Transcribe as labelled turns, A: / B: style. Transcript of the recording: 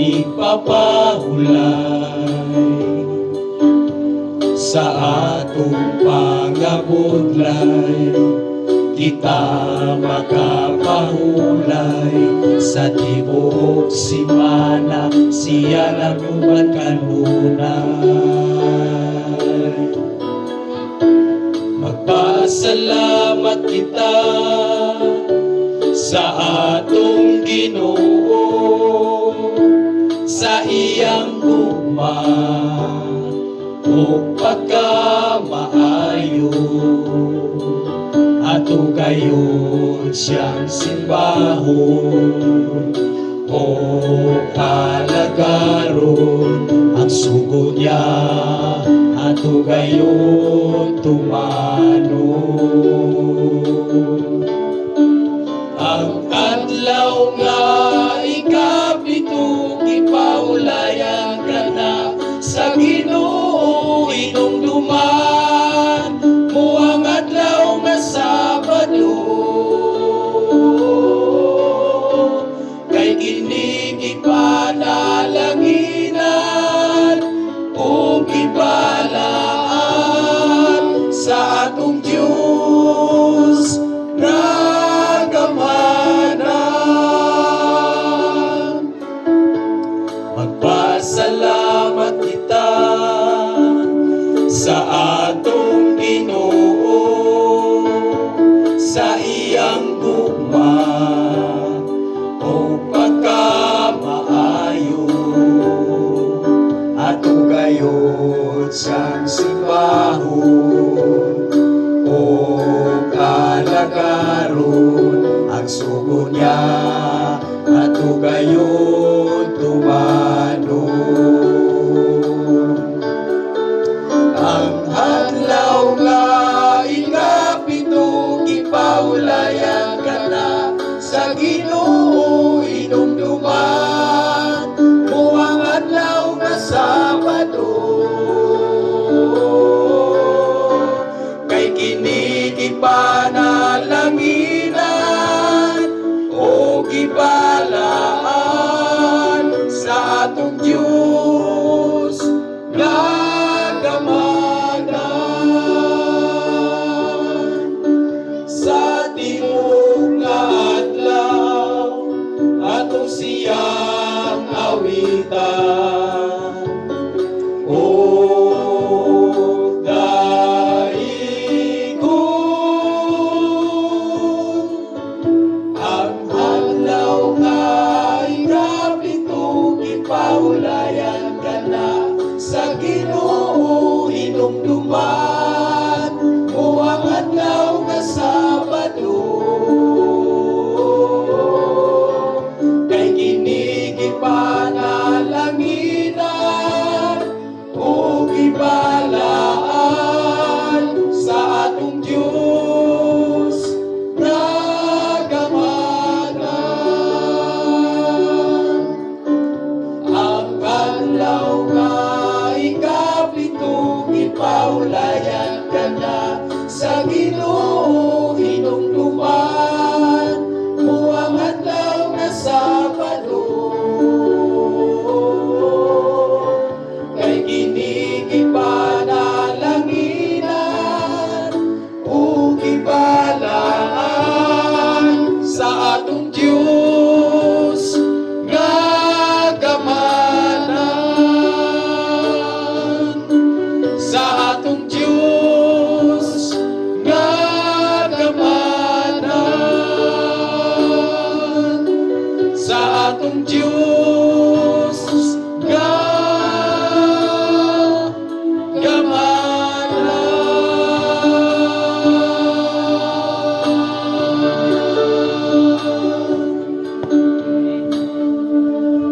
A: ipapahulay sa atong pangabudlay. Kita makapahulay sa tibuok simana, siya naguban kanunay. Magpasalamat kita sa atong Ginoo, sa iyang gugma o pagkamaayo. Ato gayon siyang simbahon o kalagaron. Ang sugod niya ato gayon tumanon. Ang adlaw nga ikapito gipaulayan ka na sa Ginoo inumduman mo ang adlaw nga Sabado. Kay kini gipanalaginan o gibalaan sa atong Diyos nagamanan. Magpasalamat kita sa atong Ginoo, sa iyang gugma o pagkamaayo. Ato gayon siyang simbahon o kalagaron. Ang sugo niya ato gayon tumanon. Ang adlaw nga ikapito gipaulayan ka na sa Ginoo inumduman mo ang adlaw nga Sabado. Kay kini gipanalaginan o gibalaan sa atong Diyos nagamanan. Sa tibuok nga adlaw atong siyang awitan o daigon. Ang adlaw nga ikapito gipaulayan